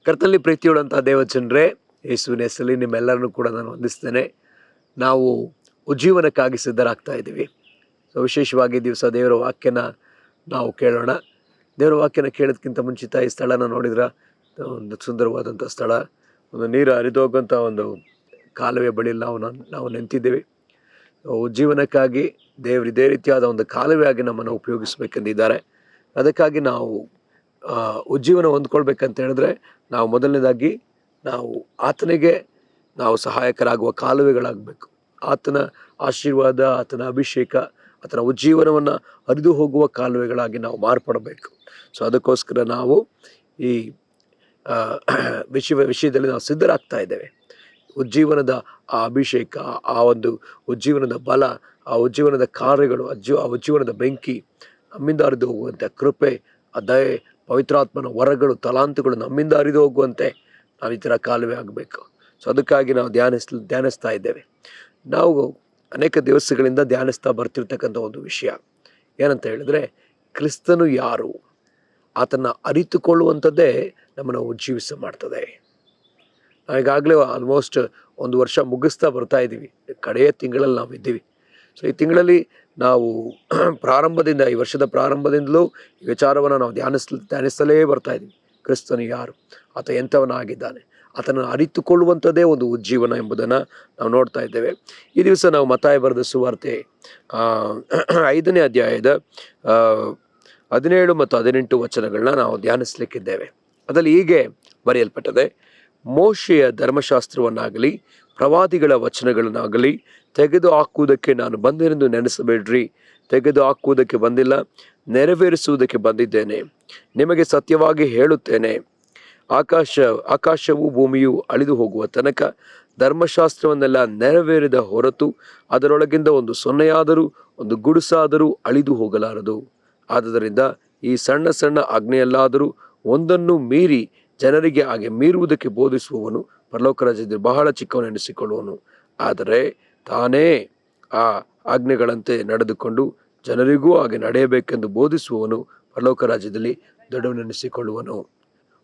ಕರ್ತನಲ್ಲಿ ಪ್ರೀತಿಯುಳ್ಳಂತಹ ದೇವಜನರೇ, ಯೇಸುವಿನ ಹೆಸರಲ್ಲಿ ನಿಮ್ಮೆಲ್ಲರನ್ನು ಕೂಡ ನಾನು ವಂದಿಸ್ತೇನೆ. ನಾವು ಉಜ್ಜೀವನಕ್ಕಾಗಿ ಸಿದ್ಧರಾಗ್ತಾ ಇದ್ದೀವಿ. ವಿಶೇಷವಾಗಿ ದಿವಸ ದೇವರ ವಾಕ್ಯನ ನಾವು ಕೇಳೋಣ. ದೇವರ ವಾಕ್ಯನ ಕೇಳೋದಕ್ಕಿಂತ ಮುಂಚಿತ ಈ ಸ್ಥಳನ ನೋಡಿದ್ರೆ ಒಂದು ಸುಂದರವಾದಂಥ ಸ್ಥಳ, ಒಂದು ನೀರು ಹರಿದೋಗುವಂಥ ಒಂದು ಕಾಲುವೆ ಬಳಿ ನಾವು ನಿಂತಿದ್ದೇವೆ. ಉಜ್ಜೀವನಕ್ಕಾಗಿ ದೇವರು ಇದೇ ರೀತಿಯಾದ ಒಂದು ಕಾಲುವೆಯಾಗಿ ನಮ್ಮನ್ನು ಉಪಯೋಗಿಸಬೇಕೆಂದಿದ್ದಾರೆ. ಅದಕ್ಕಾಗಿ ನಾವು ಉಜ್ಜೀವನ ಹೊಂದ್ಕೊಳ್ಬೇಕಂತ ಹೇಳಿದ್ರೆ ನಾವು ಮೊದಲನೇದಾಗಿ ನಾವು ಆತನಿಗೆ ನಾವು ಸಹಾಯಕರಾಗುವ ಕಾಲುವೆಗಳಾಗಬೇಕು. ಆತನ ಆಶೀರ್ವಾದ, ಆತನ ಅಭಿಷೇಕ, ಆತನ ಉಜ್ಜೀವನವನ್ನು ಹರಿದು ಹೋಗುವ ಕಾಲುವೆಗಳಾಗಿ ನಾವು ಮಾರ್ಪಡಬೇಕು. ಅದಕ್ಕೋಸ್ಕರ ನಾವು ಈ ವಿಷಯದಲ್ಲಿ ನಾವು ಸಿದ್ಧರಾಗ್ತಾ ಇದ್ದೇವೆ. ಉಜ್ಜೀವನದ ಆ ಅಭಿಷೇಕ, ಆ ಒಂದು ಉಜ್ಜೀವನದ ಬಲ, ಆ ಉಜ್ಜೀವನದ ಕಾರ್ಯಗಳು, ಆ ಉಜ್ಜೀವನದ ಬೆಂಕಿ ನಮ್ಮಿಂದ ಹರಿದು ಹೋಗುವಂತೆ ಕೃಪೆ, ದಯೆ, ಪವಿತ್ರಾತ್ಮನ ವರಗಳು, ತಲಾಂತುಗಳು ನಮ್ಮಿಂದ ಹರಿದು ಹೋಗುವಂತೆ ನಾವು ಈ ಥರ ಕಾಲುವೆ ಆಗಬೇಕು. ಅದಕ್ಕಾಗಿ ನಾವು ಧ್ಯಾನಿಸ್ತಾ ಇದ್ದೇವೆ. ನಾವು ಅನೇಕ ದಿವಸಗಳಿಂದ ಧ್ಯಾನಿಸ್ತಾ ಬರ್ತಿರ್ತಕ್ಕಂಥ ಒಂದು ವಿಷಯ ಏನಂತ ಹೇಳಿದ್ರೆ, ಕ್ರಿಸ್ತನು ಯಾರು, ಆತನ ಅರಿತುಕೊಳ್ಳುವಂಥದ್ದೇ ನಮ್ಮನ್ನು ಉಜ್ಜೀವಿಸ ಮಾಡ್ತದೆ. ನಾವು ಈಗಾಗಲೇ ಆಲ್ಮೋಸ್ಟ್ 1 ವರ್ಷ ಮುಗಿಸ್ತಾ ಬರ್ತಾ ಇದ್ದೀವಿ. ಕಡೆಯ ತಿಂಗಳಲ್ಲಿ ನಾವು ಇದ್ದೀವಿ. ಈ ತಿಂಗಳಲ್ಲಿ ನಾವು ಪ್ರಾರಂಭದಿಂದ, ಈ ವರ್ಷದ ಪ್ರಾರಂಭದಿಂದಲೂ ಈ ವಿಚಾರವನ್ನು ನಾವು ಧ್ಯಾನಿಸಲೇ ಬರ್ತಾ ಇದ್ದೀವಿ. ಕ್ರಿಸ್ತನು ಯಾರು, ಆತ ಎಂಥವನಾಗಿದ್ದಾನೆ, ಆತನ ಅರಿತುಕೊಳ್ಳುವಂಥದ್ದೇ ಒಂದು ಉಜ್ಜೀವನ ಎಂಬುದನ್ನು ನಾವು ನೋಡ್ತಾ ಇದ್ದೇವೆ. ಈ ದಿವಸ ನಾವು ಮತ್ತಾಯ ಬರೆದ ಸುವಾರ್ತೆ 5ನೇ ಅಧ್ಯಾಯದ 17 ಮತ್ತು 18 ವಚನಗಳನ್ನ ನಾವು ಧ್ಯಾನಿಸಲಿಕ್ಕಿದ್ದೇವೆ. ಅದರಲ್ಲಿ ಹೀಗೆ ಬರೆಯಲ್ಪಟ್ಟದೆ: ಮೋಶೆಯ ಧರ್ಮಶಾಸ್ತ್ರವನ್ನಾಗಲಿ ಪ್ರವಾದಿಗಳ ವಚನಗಳನ್ನಾಗಲಿ ತೆಗೆದು ಹಾಕುವುದಕ್ಕೆ ನಾನು ಬಂದೆನೆಂದು ನೆನೆಸಬೇಡ್ರಿ. ತೆಗೆದು ಹಾಕುವುದಕ್ಕೆ ಬಂದಿಲ್ಲ, ನೆರವೇರಿಸುವುದಕ್ಕೆ ಬಂದಿದ್ದೇನೆ. ನಿಮಗೆ ಸತ್ಯವಾಗಿ ಹೇಳುತ್ತೇನೆ, ಆಕಾಶವು ಭೂಮಿಯು ಅಳಿದು ಹೋಗುವ ತನಕ ಧರ್ಮಶಾಸ್ತ್ರವನ್ನೆಲ್ಲ ನೆರವೇರಿದ ಹೊರತು ಅದರೊಳಗಿಂದ ಒಂದು ಸೊನ್ನೆಯಾದರೂ ಒಂದು ಗುಡುಸಾದರೂ ಅಳಿದು ಹೋಗಲಾರದು. ಆದುದರಿಂದ ಈ ಸಣ್ಣ ಸಣ್ಣ ಆಜ್ಞೆಯಲ್ಲಾದರೂ ಒಂದನ್ನು ಮೀರಿ ಜನರಿಗೆ ಹಾಗೆ ಮೀರುವುದಕ್ಕೆ ಬೋಧಿಸುವವನು ಪರಲೋಕ ರಾಜ್ಯದಲ್ಲಿ ಬಹಳ ಚಿಕ್ಕವನೆನಿಸಿಕೊಳ್ಳುವನು. ಆದರೆ ತಾನೇ ಆ ಆಜ್ಞೆಗಳಂತೆ ನಡೆದುಕೊಂಡು ಜನರಿಗೂ ಹಾಗೆ ನಡೆಯಬೇಕೆಂದು ಬೋಧಿಸುವವನು ಪರಲೋಕ ರಾಜ್ಯದಲ್ಲಿ ದೊಡ್ಡವನೆನಿಸಿಕೊಳ್ಳುವನು.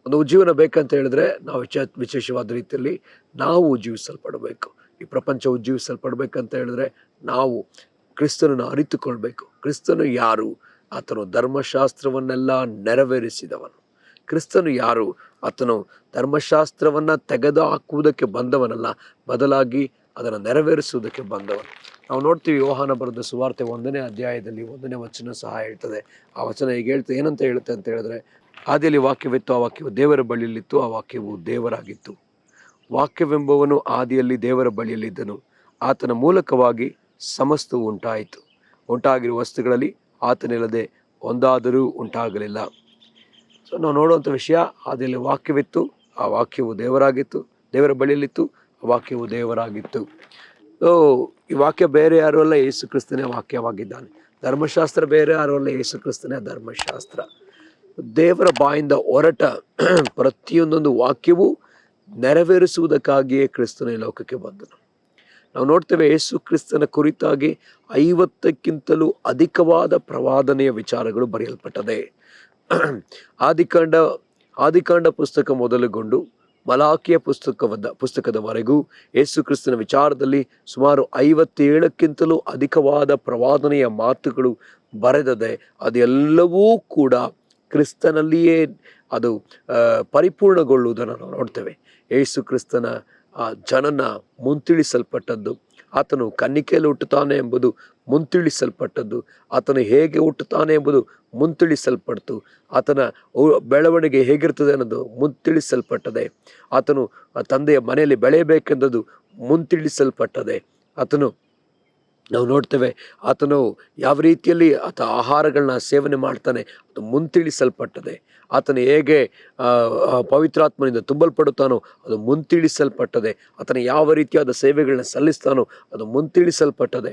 ಒಂದು ಉಜ್ಜೀವನ ಬೇಕಂತ ಹೇಳಿದ್ರೆ ನಾವು ವಿಶೇಷವಾದ ರೀತಿಯಲ್ಲಿ ನಾವು ಉಜ್ಜೀವಿಸಲ್ಪಡಬೇಕು. ಈ ಪ್ರಪಂಚ ಉಜ್ಜೀವಿಸಲ್ಪಡಬೇಕಂತ ಹೇಳಿದ್ರೆ ನಾವು ಕ್ರಿಸ್ತನನ್ನು ಅರಿತುಕೊಳ್ಬೇಕು. ಕ್ರಿಸ್ತನು ಯಾರು? ಆತನು ಧರ್ಮಶಾಸ್ತ್ರವನ್ನೆಲ್ಲ ನೆರವೇರಿಸಿದವನು. ಕ್ರಿಸ್ತನು ಯಾರು? ಆತನು ಧರ್ಮಶಾಸ್ತ್ರವನ್ನು ತೆಗೆದು ಹಾಕುವುದಕ್ಕೆ ಬಂದವನಲ್ಲ, ಬದಲಾಗಿ ಅದನ್ನು ನೆರವೇರಿಸುವುದಕ್ಕೆ ಬಂದವನು. ನಾವು ನೋಡ್ತೀವಿ, ಯೋಹಾನ ಬರೆದ ಸುವಾರ್ತೆ 1ನೇ ಅಧ್ಯಾಯದಲ್ಲಿ 1ನೇ ವಚನ ಸಹ ಹೇಳ್ತದೆ. ಆ ವಚನ ಈಗ ಹೇಳ್ತದೆ, ಏನಂತ ಹೇಳುತ್ತೆ ಅಂತ ಹೇಳಿದ್ರೆ, ಆದಿಯಲ್ಲಿ ವಾಕ್ಯವಿತ್ತು, ಆ ವಾಕ್ಯವು ದೇವರ ಬಳಿಯಲ್ಲಿತ್ತು, ಆ ವಾಕ್ಯವು ದೇವರಾಗಿತ್ತು. ವಾಕ್ಯವೆಂಬುವನು ಆದಿಯಲ್ಲಿ ದೇವರ ಬಳಿಯಲ್ಲಿದ್ದನು. ಆತನ ಮೂಲಕವಾಗಿ ಸಮಸ್ತವು ಉಂಟಾಯಿತು. ಉಂಟಾಗಿರುವ ವಸ್ತುಗಳಲ್ಲಿ ಆತನಿಲ್ಲದೆ ಒಂದಾದರೂ ಉಂಟಾಗಲಿಲ್ಲ. ನಾವು ನೋಡುವಂಥ ವಿಷಯ, ಆದಿಯಲ್ಲಿ ವಾಕ್ಯವಿತ್ತು, ಆ ವಾಕ್ಯವು ದೇವರಾಗಿತ್ತು, ದೇವರ ಬಳಿಯಲ್ಲಿತ್ತು, ಆ ವಾಕ್ಯವು ದೇವರಾಗಿತ್ತು. ಈ ವಾಕ್ಯ ಬೇರೆ ಯಾರು ಅಲ್ಲ, ಯೇಸು ಕ್ರಿಸ್ತನೇ ವಾಕ್ಯವಾಗಿದ್ದಾನೆ. ಧರ್ಮಶಾಸ್ತ್ರ ಬೇರೆ ಯಾರು ಅಲ್ಲ, ಯೇಸು ಕ್ರಿಸ್ತನೇ ಧರ್ಮಶಾಸ್ತ್ರ. ದೇವರ ಬಾಯಿಂದ ಹೊರಟ ಪ್ರತಿಯೊಂದೊಂದು ವಾಕ್ಯವೂ ನೆರವೇರಿಸುವುದಕ್ಕಾಗಿಯೇ ಕ್ರಿಸ್ತನ ಈ ಲೋಕಕ್ಕೆ ಬಂದನು. ನಾವು ನೋಡ್ತೇವೆ, ಯೇಸು ಕ್ರಿಸ್ತನ ಕುರಿತಾಗಿ 50ಕ್ಕಿಂತಲೂ ಅಧಿಕವಾದ ಪ್ರವಾದನೆಯ ವಿಚಾರಗಳು ಬರೆಯಲ್ಪಟ್ಟದೆ. ಆದಿಕಾಂಡ ಪುಸ್ತಕ ಮೊದಲುಗೊಂಡು ಮಲಾಕಿಯ ಪುಸ್ತಕದವರೆಗೂ ಯೇಸು ಕ್ರಿಸ್ತನ ವಿಚಾರದಲ್ಲಿ ಸುಮಾರು 57ಕ್ಕಿಂತಲೂ ಅಧಿಕವಾದ ಪ್ರವಾದನೆಯ ಮಾತುಗಳು ಬರೆದದೆ. ಅದೆಲ್ಲವೂ ಕೂಡ ಕ್ರಿಸ್ತನಲ್ಲಿಯೇ ಅದು ಪರಿಪೂರ್ಣಗೊಳ್ಳುವುದನ್ನು ನಾವು ನೋಡ್ತೇವೆ. ಯೇಸು ಕ್ರಿಸ್ತನ ಆ ಜನನ ಮುಂತಿಳಿಸಲ್ಪಟ್ಟದ್ದು, ಆತನು ಕನ್ನಿಕೆಯಲ್ಲಿ ಹುಟ್ಟುತ್ತಾನೆ ಎಂಬುದು ಮುಂತಿಳಿಸಲ್ಪಟ್ಟದ್ದು, ಆತನು ಹೇಗೆ ಹುಟ್ಟುತ್ತಾನೆ ಎಂಬುದು ಮುಂತಿಳಿಸಲ್ಪಡ್ತು, ಆತನ ಬೆಳವಣಿಗೆ ಹೇಗಿರ್ತದೆ ಅನ್ನೋದು ಮುಂತಿಳಿಸಲ್ಪಟ್ಟದೆ, ಆತನು ತಂದೆಯ ಮನೆಯಲ್ಲಿ ಬೆಳೆಯಬೇಕೆಂದದ್ದು ಮುಂತಿಳಿಸಲ್ಪಟ್ಟದೆ. ನಾವು ನೋಡ್ತೇವೆ, ಆತನು ಯಾವ ರೀತಿಯಲ್ಲಿ ಆತ ಆಹಾರಗಳನ್ನ ಸೇವನೆ ಮಾಡ್ತಾನೆ ಅದು ಮುಂತಿಳಿಸಲ್ಪಟ್ಟದೆ. ಆತನು ಹೇಗೆ ಪವಿತ್ರಾತ್ಮನಿಂದ ತುಂಬಲ್ಪಡುತ್ತಾನೋ ಅದು ಮುಂತಿಳಿಸಲ್ಪಟ್ಟದೆ. ಆತನು ಯಾವ ರೀತಿಯಾದ ಸೇವೆಗಳನ್ನ ಸಲ್ಲಿಸ್ತಾನೋ ಅದು ಮುಂತಿಳಿಸಲ್ಪಟ್ಟದೆ.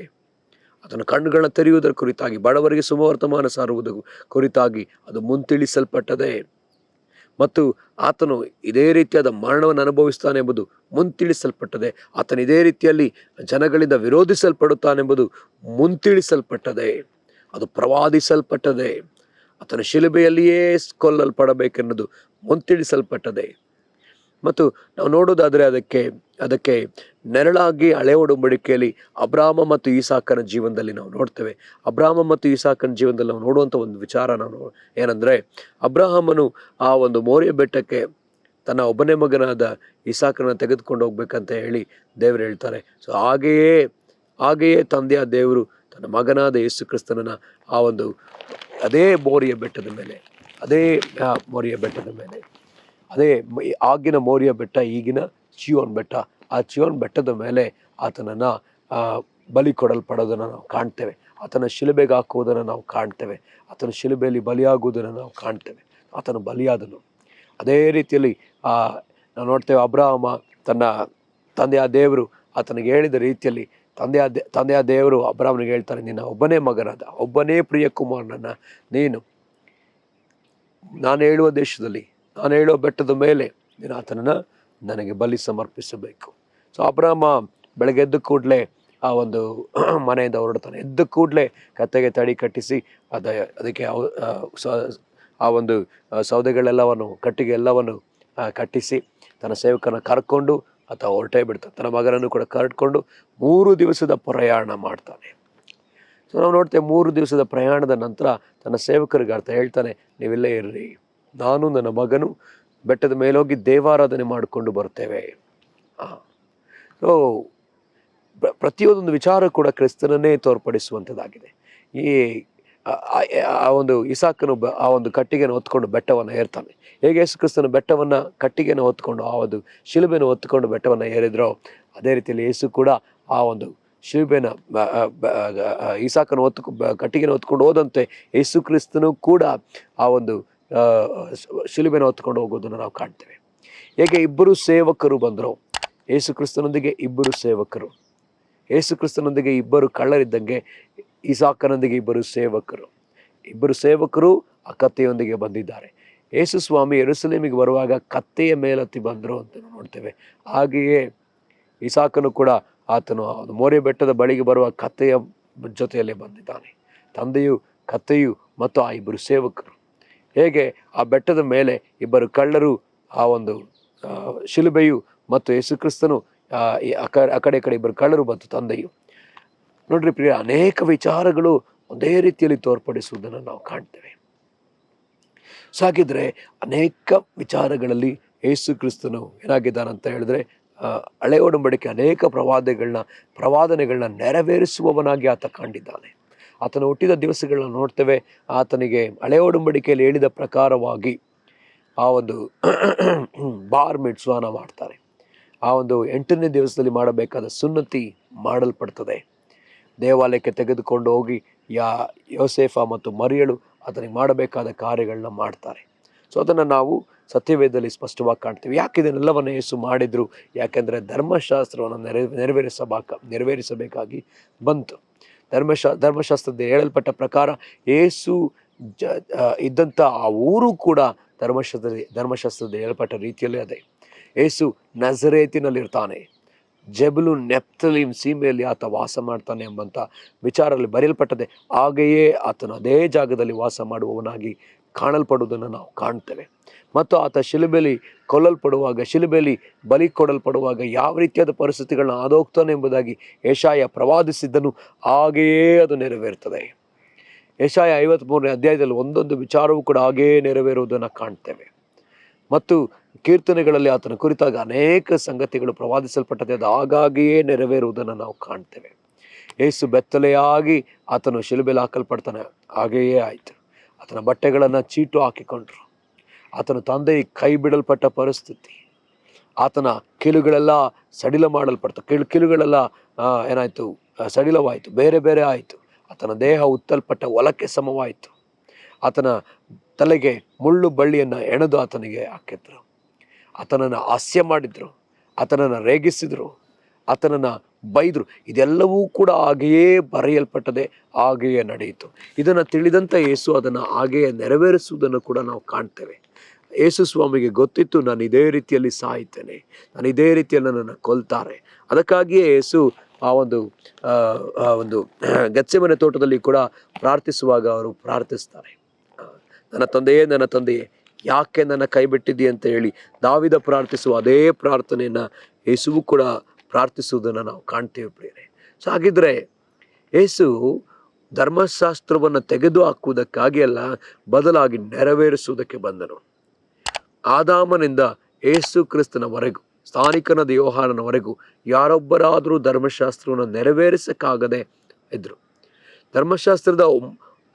ಆತನ ಕಣ್ಣುಗಳನ್ನ ತೆರೆಯುವುದರ ಕುರಿತಾಗಿ, ಬಡವರಿಗೆ ಸುವರ್ತಮಾನ ಸಾರುವುದರ ಕುರಿತಾಗಿ ಅದು ಮುಂತಿಳಿಸಲ್ಪಟ್ಟದೆ. ಮತ್ತು ಆತನು ಇದೇ ರೀತಿಯಾದ ಮರಣವನ್ನು ಅನುಭವಿಸ್ತಾನೆ ಎಂಬುದು ಮುಂತಿಳಿಸಲ್ಪಟ್ಟದೆ. ಆತನು ಇದೇ ರೀತಿಯಲ್ಲಿ ಜನಗಳಿಂದ ವಿರೋಧಿಸಲ್ಪಡುತ್ತಾನೆಂಬುದು ಮುಂತಿಳಿಸಲ್ಪಟ್ಟದೆ. ಅದು ಪ್ರವಾದಿಸಲ್ಪಟ್ಟದೆ. ಆತನ ಶಿಲುಬೆಯಲ್ಲಿಯೇ ಕೊಲ್ಲಲ್ಪಡಬೇಕೆನ್ನುವುದು ಮುಂತಿಳಿಸಲ್ಪಟ್ಟದೆ. ಮತ್ತು ನಾವು ನೋಡೋದಾದರೆ ಅದಕ್ಕೆ ನೆರಳಾಗಿ ಹಳೆ ಒಡಂಬಡಿಕೆಯಲ್ಲಿ ಅಬ್ರಾಮ ಮತ್ತು ಈಸಾಕನ ಜೀವನದಲ್ಲಿ ನಾವು ನೋಡ್ತೇವೆ. ಅಬ್ರಾಮ ಮತ್ತು ಈಸಾಕನ ಜೀವನದಲ್ಲಿ ನಾವು ನೋಡುವಂಥ ಒಂದು ವಿಚಾರ ಏನಂದರೆ, ಅಬ್ರಹಾಮನು ಆ ಒಂದು ಮೋರಿಯ ಬೆಟ್ಟಕ್ಕೆ ತನ್ನ ಒಬ್ಬನೇ ಮಗನಾದ ಇಸಾಕನ ತೆಗೆದುಕೊಂಡು ಹೋಗ್ಬೇಕಂತ ಹೇಳಿ ದೇವರು ಹೇಳ್ತಾರೆ. ಸೊ ಹಾಗೆಯೇ ತಂದೆಯ ದೇವರು ತನ್ನ ಮಗನಾದ ಯೇಸು ಕ್ರಿಸ್ತನನ್ನ ಆ ಒಂದು ಅದೇ ಮೋರಿಯ ಬೆಟ್ಟದ ಮೇಲೆ ಆಗಿನ ಮೋರಿಯ ಬೆಟ್ಟ, ಈಗಿನ ಚಿಯೋನ್ ಬೆಟ್ಟ, ಆ ಚಿಯೋನ್ ಬೆಟ್ಟದ ಮೇಲೆ ಆತನನ್ನು ಬಲಿ ಕೊಡಲ್ಪಡೋದನ್ನು ನಾವು ಕಾಣ್ತೇವೆ. ಆತನ ಶಿಲುಬೆಗೆ ಹಾಕುವುದನ್ನು ನಾವು ಕಾಣ್ತೇವೆ. ಆತನ ಶಿಲುಬೆಯಲ್ಲಿ ಬಲಿಯಾಗುವುದನ್ನು ನಾವು ಕಾಣ್ತೇವೆ. ಆತನು ಬಲಿಯಾದನು. ಅದೇ ರೀತಿಯಲ್ಲಿ ನಾವು ನೋಡ್ತೇವೆ, ಅಬ್ರಹಾಮ ತನ್ನ ತಂದೆಯ ದೇವರು ಆತನಿಗೆ ಹೇಳಿದ ರೀತಿಯಲ್ಲಿ ತಂದೆಯ ದೇವರು ಅಬ್ರಹಾಮನಿಗೆ ಹೇಳ್ತಾರೆ, ನಿನ್ನ ಒಬ್ಬನೇ ಮಗನಾದ ಒಬ್ಬನೇ ಪ್ರಿಯ ಕುಮಾರನನ್ನು ನೀನು ನಾನು ಹೇಳುವ ದೇಶದಲ್ಲಿ, ನಾನು ಹೇಳುವ ಬೆಟ್ಟದ ಮೇಲೆ ನೀನು ಆತನನ್ನು ನನಗೆ ಬಲಿ ಸಮರ್ಪಿಸಬೇಕು. ಸೊ ಅಬ್ರಹಾಮ ಬೆಳಗ್ಗೆ ಎದ್ದ ಕೂಡಲೇ ಆ ಒಂದು ಮನೆಯಿಂದ ಹೊರಡ್ತಾನೆ. ಎದ್ದ ಕೂಡಲೇ ಕತ್ತೆಗೆ ತಡಿ ಕಟ್ಟಿಸಿ ಅದಕ್ಕೆ ಆ ಒಂದು ಸೌದೆಗಳೆಲ್ಲವನ್ನು ಕಟ್ಟಿಗೆ ಎಲ್ಲವನ್ನು ಕಟ್ಟಿಸಿ ತನ್ನ ಸೇವಕನ ಕರ್ಕೊಂಡು ಆತ ಹೊರಟೇ ಬಿಡ್ತಾನೆ. ತನ್ನ ಮಗನನ್ನು ಕೂಡ ಕರ್ಕೊಂಡು 3 ದಿವಸದ ಪ್ರಯಾಣ ಮಾಡ್ತಾನೆ. ಸೊ ನಾವು ನೋಡ್ತೇವೆ, 3 ದಿವಸದ ಪ್ರಯಾಣದ ನಂತರ ತನ್ನ ಸೇವಕರಿಗೆ ಆತ ಹೇಳ್ತಾನೆ, ನೀವಿಲ್ಲೇ ಇರ್ರಿ, ನಾನು ನನ್ನ ಮಗನು ಬೆಟ್ಟದ ಮೇಲೋಗಿ ದೇವಾರಾಧನೆ ಮಾಡಿಕೊಂಡು ಬರ್ತೇವೆ. ಸೊ ಪ್ರತಿಯೊಂದೊಂದು ವಿಚಾರ ಕೂಡ ಕ್ರಿಸ್ತನನ್ನೇ ತೋರ್ಪಡಿಸುವಂಥದ್ದಾಗಿದೆ. ಆ ಒಂದು ಇಸಾಕನು ಆ ಒಂದು ಕಟ್ಟಿಗೆಯನ್ನು ಹೊತ್ಕೊಂಡು ಬೆಟ್ಟವನ್ನು ಏರ್ತಾನೆ. ಹೇಗೆ ಯೇಸು ಕ್ರಿಸ್ತನ ಕಟ್ಟಿಗೆಯನ್ನು ಹೊತ್ಕೊಂಡು ಆ ಒಂದು ಶಿಲುಬೆಯನ್ನು ಹೊತ್ಕೊಂಡು ಬೆಟ್ಟವನ್ನು ಏರಿದ್ರೋ, ಅದೇ ರೀತಿಯಲ್ಲಿ ಯೇಸು ಕೂಡ ಆ ಒಂದು ಶಿಲುಬೆನ ಇಸಾಕನ ಕಟ್ಟಿಗೆಯನ್ನು ಹೊತ್ಕೊಂಡು ಹೋದಂತೆ ಯೇಸು ಕ್ರಿಸ್ತನು ಕೂಡ ಆ ಒಂದು ಶಿಲುಬೆನ ಹೊತ್ಕೊಂಡು ಹೋಗೋದನ್ನು ನಾವು ಕಾಣ್ತೇವೆ. ಹೇಗೆ ಇಬ್ಬರು ಸೇವಕರು ಬಂದರು, ಯೇಸು ಕ್ರಿಸ್ತನೊಂದಿಗೆ ಇಬ್ಬರು ಸೇವಕರು, ಯೇಸು ಕ್ರಿಸ್ತನೊಂದಿಗೆ ಇಬ್ಬರು ಕಳ್ಳರಿದ್ದಂಗೆ ಇಸಾಕನೊಂದಿಗೆ ಇಬ್ಬರು ಸೇವಕರು ಆ ಕತ್ತೆಯೊಂದಿಗೆ ಬಂದಿದ್ದಾರೆ. ಯೇಸು ಸ್ವಾಮಿ ಯೆರೂಸಲೇಮಿಗೆ ಬರುವಾಗ ಕತ್ತೆಯ ಮೇಲತ್ತಿ ಬಂದರು ಅಂತ ನೋಡ್ತೇವೆ. ಹಾಗೆಯೇ ಇಸಾಕನು ಕೂಡ ಆತನು ಮೋರೆ ಬೆಟ್ಟದ ಬಳಿಗೆ ಬರುವ ಕತ್ತೆಯ ಜೊತೆಯಲ್ಲೇ ಬಂದಿದ್ದಾನೆ. ತಂದೆಯು, ಕತ್ತೆಯು ಮತ್ತು ಆ ಇಬ್ಬರು ಸೇವಕರು. ಹೇಗೆ ಆ ಬೆಟ್ಟದ ಮೇಲೆ ಇಬ್ಬರು ಕಳ್ಳರು, ಆ ಒಂದು ಶಿಲುಬೆಯು ಮತ್ತು ಯೇಸು ಕ್ರಿಸ್ತನು, ಆ ಕಡೆ ಇಬ್ಬರು ಕಳ್ಳರು ಮತ್ತು ತಂದೆಯು. ನೋಡ್ರಿ ಪ್ರಿಯ, ಅನೇಕ ವಿಚಾರಗಳು ಒಂದೇ ರೀತಿಯಲ್ಲಿ ತೋರ್ಪಡಿಸುವುದನ್ನು ನಾವು ಕಾಣ್ತೇವೆ. ಸೊ ಹಾಗಿದ್ರೆ ಅನೇಕ ವಿಚಾರಗಳಲ್ಲಿ ಯೇಸು ಕ್ರಿಸ್ತನು ಏನಾಗಿದ್ದಾನಂತ ಹೇಳಿದ್ರೆ, ಹಳೆ ಒಡಂಬಡಿಕೆ ಅನೇಕ ಪ್ರವಾದನೆಗಳನ್ನ ನೆರವೇರಿಸುವವನಾಗಿ ಆತ ಕಂಡಿದ್ದಾನೆ. ಆತನ ಹುಟ್ಟಿದ ದಿವಸಗಳನ್ನ ನೋಡ್ತೇವೆ. ಆತನಿಗೆ ಹಳೆ ಒಡಂಬಡಿಕೆಯಲ್ಲಿ ಹೇಳಿದ ಪ್ರಕಾರವಾಗಿ ಆ ಒಂದು ಬಾರ್ ಮಿಟ್ಸ್ವಾನ ಮಾಡ್ತಾರೆ. ಆ ಒಂದು 8ನೇ ದಿವಸದಲ್ಲಿ ಮಾಡಬೇಕಾದ ಸುನ್ನತಿ ಮಾಡಲ್ಪಡ್ತದೆ. ದೇವಾಲಯಕ್ಕೆ ತೆಗೆದುಕೊಂಡು ಹೋಗಿ ಯೋಸೇಫ ಮತ್ತು ಮರಿಯಳು ಆತನಿಗೆ ಮಾಡಬೇಕಾದ ಕಾರ್ಯಗಳನ್ನ ಮಾಡ್ತಾರೆ. ಸೊ ಅದನ್ನು ನಾವು ಸತ್ಯವೇದದಲ್ಲಿ ಸ್ಪಷ್ಟವಾಗಿ ಕಾಣ್ತೀವಿ. ಯಾಕೆ ಇದನ್ನೆಲ್ಲವನ್ನು ಯೇಸು ಮಾಡಿದ್ರು? ಯಾಕೆಂದರೆ ಧರ್ಮಶಾಸ್ತ್ರವನ್ನು ನೆರವೇರಿಸಬೇಕಾಗಿ ಬಂತು. ಧರ್ಮಶಾಸ್ತ್ರದ ಹೇಳಲ್ಪಟ್ಟ ಪ್ರಕಾರ ಯೇಸು ಇದ್ದಂಥ ಆ ಊರು ಕೂಡ ಧರ್ಮಶಾಸ್ತ್ರದ ಹೇಳಲ್ಪಟ್ಟ ರೀತಿಯಲ್ಲಿ ಅದೇ. ಯೇಸು ನಜರೇತಿನಲ್ಲಿರ್ತಾನೆ, ಜೆಬುಲು ನೆಫ್ತಲೀಮ್ ಸೀಮೆಯಲ್ಲಿ ಆತ ವಾಸ ಮಾಡ್ತಾನೆ ಎಂಬಂಥ ವಿಚಾರದಲ್ಲಿ ಬರೆಯಲ್ಪಟ್ಟದೆ. ಹಾಗೆಯೇ ಆತನು ಅದೇ ಜಾಗದಲ್ಲಿ ವಾಸ ಮಾಡುವವನಾಗಿ ಕಾಣಲ್ಪಡುವುದನ್ನು ನಾವು ಕಾಣ್ತೇವೆ. ಮತ್ತು ಆತ ಶಿಲುಬೆಯಲ್ಲಿ ಬಲಿ ಕೊಡಲ್ಪಡುವಾಗ ಯಾವ ರೀತಿಯಾದ ಪರಿಸ್ಥಿತಿಗಳನ್ನ ಆದೋಗ್ತಾನೆ ಎಂಬುದಾಗಿ ಯೆಶಾಯ ಪ್ರವಾದಿಸಿದ್ದನು, ಹಾಗೆಯೇ ಅದು ನೆರವೇರ್ತದೆ. ಯೆಶಾಯ 53ನೇ ಅಧ್ಯಾಯದಲ್ಲಿ ಒಂದೊಂದು ವಿಚಾರವೂ ಕೂಡ ಹಾಗೆಯೇ ನೆರವೇರುವುದನ್ನು ಕಾಣ್ತೇವೆ. ಮತ್ತು ಕೀರ್ತನೆಗಳಲ್ಲಿ ಆತನ ಕುರಿತಾಗ ಅನೇಕ ಸಂಗತಿಗಳು ಪ್ರವಾದಿಸಲ್ಪಟ್ಟದೆ, ಅದು ಹಾಗಾಗಿಯೇ ನೆರವೇರುವುದನ್ನು ನಾವು ಕಾಣ್ತೇವೆ. ಯೇಸು ಬೆತ್ತಲೆಯಾಗಿ ಆತನು ಶಿಲುಬೆಯಲ್ಲಿ ಹಾಕಲ್ಪಡ್ತಾನೆ, ಹಾಗೆಯೇ ಆಯಿತು. ಆತನ ಬಟ್ಟೆಗಳನ್ನು ಚೀಟು ಹಾಕಿಕೊಂಡ್ರು. ಆತನ ತಂದೆ ಕೈ ಬಿಡಲ್ಪಟ್ಟ ಪರಿಸ್ಥಿತಿ, ಆತನ ಕೀಲುಗಳೆಲ್ಲ ಸಡಿಲ ಮಾಡಲ್ಪಡ್ತು, ಕೀಲುಗಳೆಲ್ಲ ಏನಾಯಿತು, ಸಡಿಲವಾಯಿತು, ಬೇರೆ ಬೇರೆ ಆಯಿತು. ಆತನ ದೇಹ ಉತ್ತಲ್ಪಟ್ಟ ಹೊಲಕ್ಕೆ ಸಮವಾಯಿತು. ಆತನ ತಲೆಗೆ ಮುಳ್ಳು ಬಳ್ಳಿಯನ್ನು ಎಣೆದು ಆತನಿಗೆ ಹಾಕಿದ್ರು. ಆತನನ್ನು ಹಾಸ್ಯ ಮಾಡಿದ್ರು, ಆತನನ್ನು ರೇಗಿಸಿದ್ರು, ಆತನನ್ನು ಬೈದರು. ಇದೆಲ್ಲವೂ ಕೂಡ ಹಾಗೆಯೇ ಬರೆಯಲ್ಪಟ್ಟದೆ, ಹಾಗೆಯೇ ನಡೆಯಿತು. ಇದನ್ನು ತಿಳಿದಂಥ ಯೇಸು ಅದನ್ನು ಹಾಗೆಯೇ ನೆರವೇರಿಸುವುದನ್ನು ಕೂಡ ನಾವು ಕಾಣ್ತೇವೆ. ಯೇಸು ಸ್ವಾಮಿಗೆ ಗೊತ್ತಿತ್ತು, ನಾನು ಇದೇ ರೀತಿಯಲ್ಲಿ ಸಾಯ್ತೇನೆ, ನಾನು ಇದೇ ರೀತಿಯಲ್ಲಿ ನನ್ನನ್ನು ಕೊಲ್ತಾರೆ. ಅದಕ್ಕಾಗಿಯೇ ಯೇಸು ಆ ಒಂದು ಗೆತ್ಸೆಮನೆ ತೋಟದಲ್ಲಿ ಕೂಡ ಪ್ರಾರ್ಥಿಸುವಾಗ ಅವರು ಪ್ರಾರ್ಥಿಸ್ತಾರೆ, ನನ್ನ ತಂದೆಯೇ ಯಾಕೆ ನನ್ನ ಕೈ ಬಿಟ್ಟಿದ್ದಿ ಅಂತ ಹೇಳಿ ದಾವಿದ ಪ್ರಾರ್ಥಿಸುವ ಅದೇ ಪ್ರಾರ್ಥನೆಯನ್ನು ಯೇಸುವು ಕೂಡ ಪ್ರಾರ್ಥಿಸುವುದನ್ನು ನಾವು ಕಾಣ್ತೇವೆ ಪ್ರಿಯರೇ. ಸೊ ಹಾಗಿದ್ರೆ ಯೇಸು ಧರ್ಮಶಾಸ್ತ್ರವನ್ನು ತೆಗೆದು ಹಾಕುವುದಕ್ಕಾಗಿ ಅಲ್ಲ, ಬದಲಾಗಿ ನೆರವೇರಿಸುವುದಕ್ಕೆ ಬಂದನು. ಆದಾಮನಿಂದ ಯೇಸು ಕ್ರಿಸ್ತನವರೆಗೂ, ಸ್ಥಾನಿಕನಾದ ಯೋಹಾನನವರೆಗೂ ಯಾರೊಬ್ಬರಾದರೂ ಧರ್ಮಶಾಸ್ತ್ರವನ್ನು ನೆರವೇರಿಸಕ್ಕಾಗದೆ ಇದ್ರು. ಧರ್ಮಶಾಸ್ತ್ರದ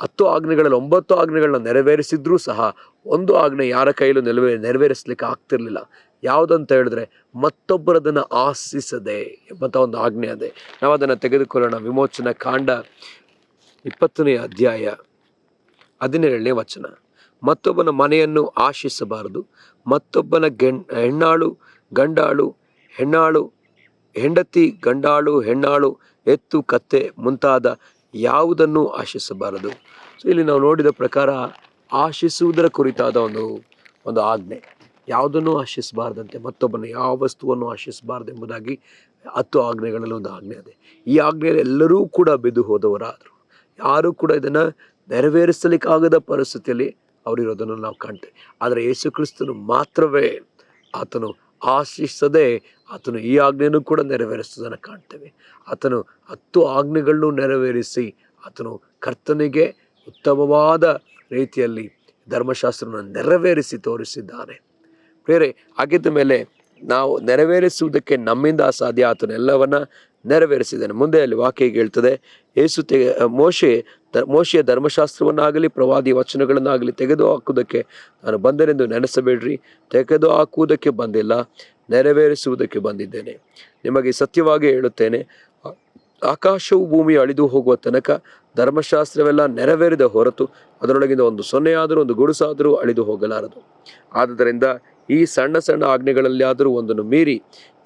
10 ಆಜ್ಞೆಗಳಲ್ಲಿ 9 ಆಜ್ಞೆಗಳನ್ನ ನೆರವೇರಿಸಿದ್ರೂ ಸಹ ಒಂದು ಆಜ್ಞೆ ಯಾರ ಕೈಲೂ ನೆರವೇರಿಸಲಿಕ್ಕೆ ಆಗ್ತಿರ್ಲಿಲ್ಲ. ಯಾವುದಂತ ಹೇಳಿದ್ರೆ ಮತ್ತೊಬ್ಬರದನ್ನು ಆಶಿಸದೆ ಎಂಬಂಥ ಒಂದು ಆಜ್ಞೆ ಅದೇ. ನಾವು ಅದನ್ನು ತೆಗೆದುಕೊಳ್ಳೋಣ. ವಿಮೋಚನಾ ಕಾಂಡ 20ನೇ ಅಧ್ಯಾಯ 17ನೇ ವಚನ. ಮತ್ತೊಬ್ಬನ ಮನೆಯನ್ನು ಆಶಿಸಬಾರದು, ಮತ್ತೊಬ್ಬನ ಹೆಣ್ಣಾಳು ಗಂಡಾಳು, ಹೆಣ್ಣಾಳು ಹೆಂಡತಿ, ಗಂಡಾಳು ಹೆಣ್ಣಾಳು, ಎತ್ತು ಕತ್ತೆ ಮುಂತಾದ ಯಾವುದನ್ನು ಆಶಿಸಬಾರದು. ಸೊ ಇಲ್ಲಿ ನಾವು ನೋಡಿದ ಪ್ರಕಾರ ಆಶಿಸುವುದರ ಕುರಿತಾದ ಒಂದು ಆಜ್ಞೆ. ಯಾವುದನ್ನು ಆಶಿಸಬಾರ್ದಂತೆ, ಮತ್ತೊಬ್ಬನ ಯಾವ ವಸ್ತುವನ್ನು ಆಶಿಸಬಾರ್ದು ಎಂಬುದಾಗಿ 10 ಆಜ್ಞೆಗಳಲ್ಲಿ ಒಂದು ಆಜ್ಞೆ ಇದೆ. ಈ ಆಜ್ಞೆಯಲ್ಲಿ ಎಲ್ಲರೂ ಕೂಡ ಬಿದ್ದು ಹೋದವರಾದರು. ಯಾರೂ ಕೂಡ ಇದನ್ನು ನೆರವೇರಿಸಲಿಕ್ಕಾಗದ ಪರಿಸ್ಥಿತಿಯಲ್ಲಿ ಅವರಿರೋದನ್ನು ನಾವು ಕಾಣ್ತೇವೆ. ಆದರೆ ಯೇಸು ಕ್ರಿಸ್ತನು ಮಾತ್ರವೇ, ಆತನು ಆಶಿಸದೆ ಆತನು ಈ ಆಜ್ಞೆಯನ್ನು ಕೂಡ ನೆರವೇರಿಸುವುದನ್ನು ಕಾಣ್ತೇವೆ. ಆತನು 10 ಆಜ್ಞೆಗಳನ್ನು ನೆರವೇರಿಸಿ ಆತನು ಕರ್ತನಿಗೆ ಉತ್ತಮವಾದ ರೀತಿಯಲ್ಲಿ ಧರ್ಮಶಾಸ್ತ್ರವನ್ನು ನೆರವೇರಿಸಿ ತೋರಿಸಿದ್ದಾನೆ. ಪ್ರಿಯರೇ, ಹಾಗಿದ್ದ ಮೇಲೆ ನಾವು ನೆರವೇರಿಸುವುದಕ್ಕೆ ನಮ್ಮಿಂದ ಅಸಾಧ್ಯ, ಆತನು ಎಲ್ಲವನ್ನ ನೆರವೇರಿಸಿದ್ದಾನೆ. ಮುಂದೆ ಅಲ್ಲಿ ವಾಕ್ಯ ಹೇಳ್ತದೆ, ಮೋಶೆಯ ಧರ್ಮಶಾಸ್ತ್ರವನ್ನಾಗಲಿ ಪ್ರವಾದಿ ವಚನಗಳನ್ನಾಗಲಿ ತೆಗೆದು ಹಾಕುವುದಕ್ಕೆ ನಾನು ಬಂದನೆಂದು ನೆನೆಸಬೇಡ್ರಿ. ತೆಗೆದು ಹಾಕುವುದಕ್ಕೆ ಬಂದಿಲ್ಲ, ನೆರವೇರಿಸುವುದಕ್ಕೆ ಬಂದಿದ್ದೇನೆ. ನಿಮಗೆ ಸತ್ಯವಾಗಿ ಹೇಳುತ್ತೇನೆ, ಆಕಾಶವು ಭೂಮಿ ಅಳಿದು ಹೋಗುವ ತನಕ ಧರ್ಮಶಾಸ್ತ್ರವೆಲ್ಲ ನೆರವೇರಿದ ಹೊರತು ಅದರೊಳಗಿಂದ ಒಂದು ಸೊನ್ನೆಯಾದರೂ ಒಂದು ಗುಡುಸಾದರೂ ಅಳಿದು ಹೋಗಲಾರದು. ಆದುದರಿಂದ ಈ ಸಣ್ಣ ಸಣ್ಣ ಆಜ್ಞೆಗಳಲ್ಲಿ ಆದರೂ ಒಂದನ್ನು ಮೀರಿ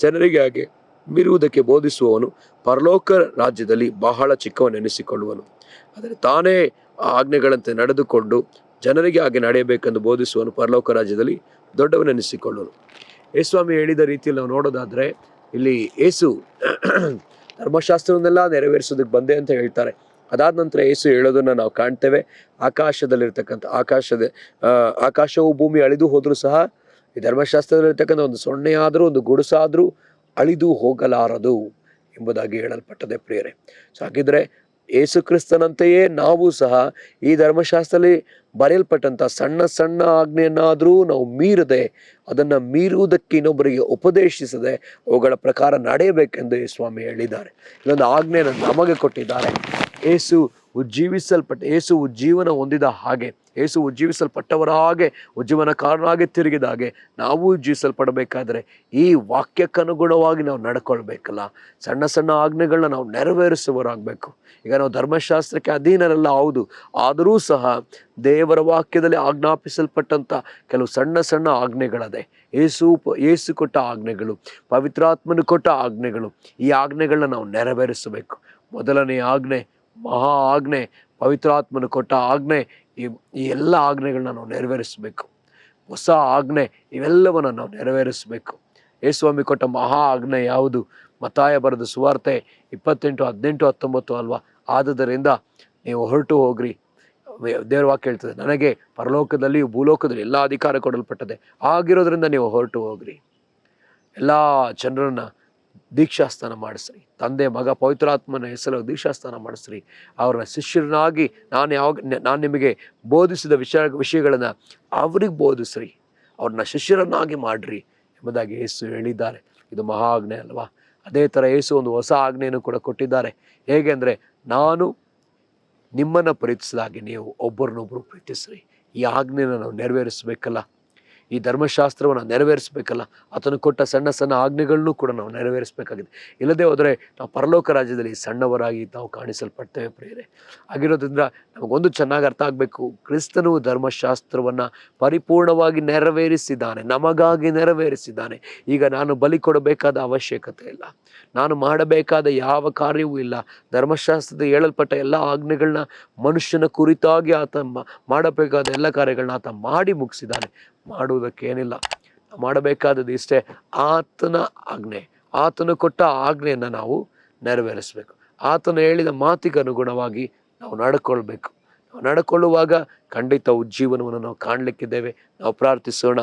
ಜನರಿಗೆ ಹಾಗೆ ಮೀರುವುದಕ್ಕೆ ಬೋಧಿಸುವವನು ಪರಲೋಕ ರಾಜ್ಯದಲ್ಲಿ ಬಹಳ ಚಿಕ್ಕವನೆನಿಸಿಕೊಳ್ಳುವನು. ಆದರೆ ತಾನೇ ಆ ಆಜ್ಞೆಗಳಂತೆ ನಡೆದುಕೊಂಡು ಜನರಿಗೆ ಹಾಗೆ ನಡೆಯಬೇಕೆಂದು ಬೋಧಿಸುವನು ಪರಲೋಕ ರಾಜ್ಯದಲ್ಲಿ ದೊಡ್ಡವನೆನಿಸಿಕೊಳ್ಳುವನು. ಯೇಸುಸ್ವಾಮಿ ಹೇಳಿದ ರೀತಿಯಲ್ಲಿ ನಾವು ನೋಡೋದಾದ್ರೆ, ಇಲ್ಲಿ ಯೇಸು ಧರ್ಮಶಾಸ್ತ್ರವನ್ನೆಲ್ಲ ನೆರವೇರಿಸೋದಕ್ಕೆ ಬಂದೆ ಅಂತ ಹೇಳ್ತಾರೆ. ಅದಾದ ನಂತರ ಯೇಸು ಹೇಳೋದನ್ನು ನಾವು ಕಾಣ್ತೇವೆ. ಆಕಾಶದಲ್ಲಿರ್ತಕ್ಕಂಥ ಆಕಾಶವು ಭೂಮಿ ಅಳಿದು ಹೋದರೂ ಸಹ ಈ ಧರ್ಮಶಾಸ್ತ್ರದಲ್ಲಿರ್ತಕ್ಕಂಥ ಒಂದು ಸೊನ್ನೆಯಾದರೂ ಒಂದು ಗುಡುಸಾದರೂ ಅಳಿದು ಹೋಗಲಾರದು ಎಂಬುದಾಗಿ ಹೇಳಲ್ಪಟ್ಟದೆ ಪ್ರಿಯರೇ. ಸೊ ಹಾಗಿದ್ರೆ ಯೇಸು ಕ್ರಿಸ್ತನಂತೆಯೇ ನಾವು ಸಹ ಈ ಧರ್ಮಶಾಸ್ತ್ರದಲ್ಲಿ ಬರೆಯಲ್ಪಟ್ಟಂಥ ಸಣ್ಣ ಸಣ್ಣ ಆಜ್ಞೆಯನ್ನಾದರೂ ನಾವು ಮೀರದೆ, ಅದನ್ನು ಮೀರುವುದಕ್ಕೆ ಇನ್ನೊಬ್ಬರಿಗೆ ಉಪದೇಶಿಸದೆ ಅವುಗಳ ಪ್ರಕಾರ ನಡೆಯಬೇಕೆಂದು ಸ್ವಾಮಿ ಹೇಳಿದ್ದಾರೆ. ಇದೊಂದು ಆಜ್ಞೆಯನ್ನು ನಮಗೆ ಕೊಟ್ಟಿದ್ದಾರೆ. ಯೇಸು ಉಜ್ಜೀವನ ಹೊಂದಿದ ಹಾಗೆ, ಯೇಸು ಉಜ್ಜೀವಿಸಲ್ಪಟ್ಟವರ ಹಾಗೆ, ಉಜ್ಜೀವನಕಾರನಾಗಿ ತಿರುಗಿದ ಹಾಗೆ ನಾವು ಉಜ್ಜೀವಿಸಲ್ಪಡಬೇಕಾದ್ರೆ ಈ ವಾಕ್ಯಕ್ಕನುಗುಣವಾಗಿ ನಾವು ನಡ್ಕೊಳ್ಬೇಕಲ್ಲ. ಸಣ್ಣ ಸಣ್ಣ ಆಜ್ಞೆಗಳನ್ನ ನಾವು ನೆರವೇರಿಸುವವರಾಗಬೇಕು. ಈಗ ನಾವು ಧರ್ಮಶಾಸ್ತ್ರಕ್ಕೆ ಅಧೀನರಲ್ಲ, ಹೌದು. ಆದರೂ ಸಹ ದೇವರ ವಾಕ್ಯದಲ್ಲಿ ಆಜ್ಞಾಪಿಸಲ್ಪಟ್ಟಂಥ ಕೆಲವು ಸಣ್ಣ ಸಣ್ಣ ಆಜ್ಞೆಗಳದೆ. ಯೇಸು ಕೊಟ್ಟ ಆಜ್ಞೆಗಳು, ಪವಿತ್ರಾತ್ಮನು ಕೊಟ್ಟ ಆಜ್ಞೆಗಳು. ಈ ಆಜ್ಞೆಗಳನ್ನ ನಾವು ನೆರವೇರಿಸಬೇಕು. ಮೊದಲನೇ ಆಜ್ಞೆ ಮಹಾ ಆಜ್ಞೆ, ಪವಿತ್ರಾತ್ಮನು ಕೊಟ್ಟ ಆಜ್ಞೆ. ಈ ಎಲ್ಲ ಆಜ್ಞೆಗಳನ್ನ ನಾವು ನೆರವೇರಿಸಬೇಕು. ಹೊಸ ಆಜ್ಞೆ, ಇವೆಲ್ಲವನ್ನು ನಾವು ನೆರವೇರಿಸಬೇಕು. ಯೇಸುಸ್ವಾಮಿ ಕೊಟ್ಟ ಮಹಾ ಆಜ್ಞೆ ಯಾವುದು? ಮತ್ತಾಯ ಬರೆದ ಸುವಾರ್ತೆ 28, 18, 19 ಅಲ್ವಾ? ಆದುದರಿಂದ ನೀವು ಹೊರಟು ಹೋಗ್ರಿ. ದೇವರ ವಾಕ್ಯ ಹೇಳ್ತದೆ, ನನಗೆ ಪರಲೋಕದಲ್ಲಿ ಭೂಲೋಕದಲ್ಲಿ ಎಲ್ಲ ಅಧಿಕಾರ ಕೊಡಲ್ಪಟ್ಟದೆ. ಆಗಿರೋದ್ರಿಂದ ನೀವು ಹೊರಟು ಹೋಗ್ರಿ. ಎಲ್ಲ ಜನರನ್ನ ದೀಕ್ಷಾಸ್ನಾನ ಮಾಡಿಸ್ರಿ. ತಂದೆ ಮಗ ಪವಿತ್ರಾತ್ಮನ ಹೆಸರು ದೀಕ್ಷಾಸ್ನಾನ ಮಾಡಿಸ್ರಿ. ಅವ್ರನ್ನ ಶಿಷ್ಯರನ್ನಾಗಿ ನಾನು ನಿಮಗೆ ಬೋಧಿಸಿದ ವಿಷಯಗಳನ್ನು ಅವ್ರಿಗೆ ಬೋಧಿಸ್ರಿ. ಅವ್ರನ್ನ ಶಿಷ್ಯರನ್ನಾಗಿ ಮಾಡ್ರಿ ಎಂಬುದಾಗಿ ಯೇಸು ಹೇಳಿದ್ದಾರೆ. ಇದು ಮಹಾ ಆಜ್ಞೆ ಅಲ್ವಾ? ಅದೇ ಥರ ಯೇಸು ಒಂದು ಹೊಸ ಆಜ್ಞೆಯನ್ನು ಕೂಡ ಕೊಟ್ಟಿದ್ದಾರೆ. ಹೇಗೆ ಅಂದರೆ, ನಾನು ನಿಮ್ಮನ್ನು ಪ್ರೀತಿಸಿದಾಗೆ ನೀವು ಒಬ್ಬರನ್ನೊಬ್ಬರು ಪ್ರೀತಿಸ್ರಿ. ಈ ಆಜ್ಞೆನ ನಾವು ನೆರವೇರಿಸಬೇಕಲ್ಲ, ಈ ಧರ್ಮಶಾಸ್ತ್ರವನ್ನು ನೆರವೇರಿಸಬೇಕಲ್ಲ. ಆತನು ಕೊಟ್ಟ ಸಣ್ಣ ಸಣ್ಣ ಆಜ್ಞೆಗಳನ್ನು ಕೂಡ ನಾವು ನೆರವೇರಿಸಬೇಕಾಗಿದೆ. ಇಲ್ಲದೆ ಹೋದರೆ ನಾವು ಪರಲೋಕ ರಾಜ್ಯದಲ್ಲಿ ಸಣ್ಣವರಾಗಿ ನಾವು ಕಾಣಿಸಲ್ಪಡ್ತೇವೆ ಪ್ರಿಯರೇ. ಆಗಿರೋದ್ರಿಂದ ನಮಗೊಂದು ಚೆನ್ನಾಗಿ ಅರ್ಥ ಆಗಬೇಕು, ಕ್ರಿಸ್ತನು ಧರ್ಮಶಾಸ್ತ್ರವನ್ನು ಪರಿಪೂರ್ಣವಾಗಿ ನೆರವೇರಿಸಿದ್ದಾನೆ, ನಮಗಾಗಿ ನೆರವೇರಿಸಿದ್ದಾನೆ. ಈಗ ನಾನು ಬಲಿ ಕೊಡಬೇಕಾದ ಅವಶ್ಯಕತೆ ಇಲ್ಲ, ನಾನು ಮಾಡಬೇಕಾದ ಯಾವ ಕಾರ್ಯವೂ ಇಲ್ಲ. ಧರ್ಮಶಾಸ್ತ್ರದ ಹೇಳಲ್ಪಟ್ಟ ಎಲ್ಲ ಆಜ್ಞೆಗಳನ್ನ ಮನುಷ್ಯನ ಕುರಿತಾಗಿ ಆತ ಮಾಡಬೇಕಾದ ಎಲ್ಲ ಕಾರ್ಯಗಳನ್ನ ಆತ ಮಾಡಿ ಮುಗಿಸಿದ್ದಾನೆ. ಮಾಡುವುದಕ್ಕೇನಿಲ್ಲ, ಮಾಡಬೇಕಾದದ್ದು ಇಷ್ಟೇ, ಆತನ ಆಜ್ಞೆ, ಆತನು ಕೊಟ್ಟ ಆಜ್ಞೆಯನ್ನು ನಾವು ನೆರವೇರಿಸಬೇಕು. ಆತನು ಹೇಳಿದ ಮಾತಿಗೆ ಅನುಗುಣವಾಗಿ ನಾವು ನಡ್ಕೊಳ್ಬೇಕು. ನಾವು ನಡ್ಕೊಳ್ಳುವಾಗ ಖಂಡಿತ ಉಜ್ಜೀವನವನ್ನು ನಾವು ಕಾಣಲಿಕ್ಕಿದ್ದೇವೆ. ನಾವು ಪ್ರಾರ್ಥಿಸೋಣ.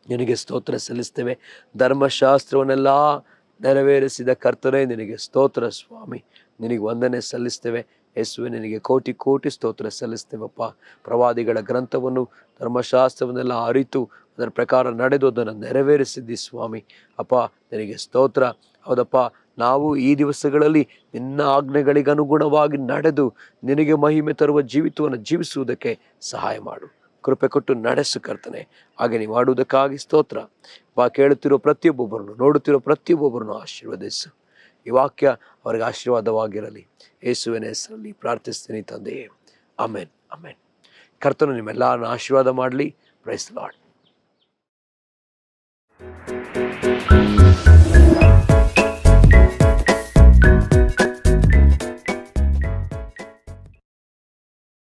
ನಿನಗೆ ಸ್ತೋತ್ರ ಸಲ್ಲಿಸ್ತೇವೆ. ಧರ್ಮಶಾಸ್ತ್ರವನ್ನೆಲ್ಲ ನೆರವೇರಿಸಿದ ಕರ್ತನೇ ನಿನಗೆ ಸ್ತೋತ್ರ ಸ್ವಾಮಿ. ನಿನಗೆ ವಂದನೆ ಸಲ್ಲಿಸ್ತೇವೆ ಯೇಸುವೆ. ನಿನಗೆ ಕೋಟಿ ಕೋಟಿ ಸ್ತೋತ್ರ ಸಲ್ಲಿಸ್ತೇವಪ್ಪ. ಪ್ರವಾದಿಗಳ ಗ್ರಂಥವನ್ನು ಧರ್ಮಶಾಸ್ತ್ರವನ್ನೆಲ್ಲ ಅರಿತು ಅದರ ಪ್ರಕಾರ ನಡೆದು ಅದನ್ನು ನೆರವೇರಿಸಿದ್ದಿ ಸ್ವಾಮಿ. ಅಪ್ಪ ನಿನಗೆ ಸ್ತೋತ್ರ. ಹೌದಪ್ಪ, ನಾವು ಈ ದಿವಸಗಳಲ್ಲಿ ನಿನ್ನ ಆಜ್ಞೆಗಳಿಗೆ ಅನುಗುಣವಾಗಿ ನಡೆದು ನಿನಗೆ ಮಹಿಮೆ ತರುವ ಜೀವಿತವನ್ನು ಜೀವಿಸುವುದಕ್ಕೆ ಸಹಾಯ ಮಾಡು. ಕೃಪೆ ಕೊಟ್ಟು ನಡೆಸು ಕರ್ತನೆ. ಹಾಗೆ ನೀವು ಮಾಡುವುದಕ್ಕಾಗಿ ಸ್ತೋತ್ರ. ಕೇಳುತ್ತಿರೋ ಪ್ರತಿಯೊಬ್ಬೊಬ್ಬರನ್ನು, ನೋಡುತ್ತಿರೋ ಪ್ರತಿಯೊಬ್ಬೊಬ್ಬರನ್ನು ಆಶೀರ್ವದಿಸು. ಈ ವಾಕ್ಯ ಅವರಿಗೆ ಆಶೀರ್ವಾದವಾಗಿರಲಿ. ಯೇಸುವಿನ ಹೆಸರಲ್ಲಿ ಪ್ರಾರ್ಥಿಸ್ತೀನಿ ತಂದೆಯೇ, ಆಮೆನ್, ಆಮೆನ್. ಕರ್ತನು ನಿಮ್ಮೆಲ್ಲರನ್ನು ಆಶೀರ್ವಾದ ಮಾಡಲಿ. Praise the lord.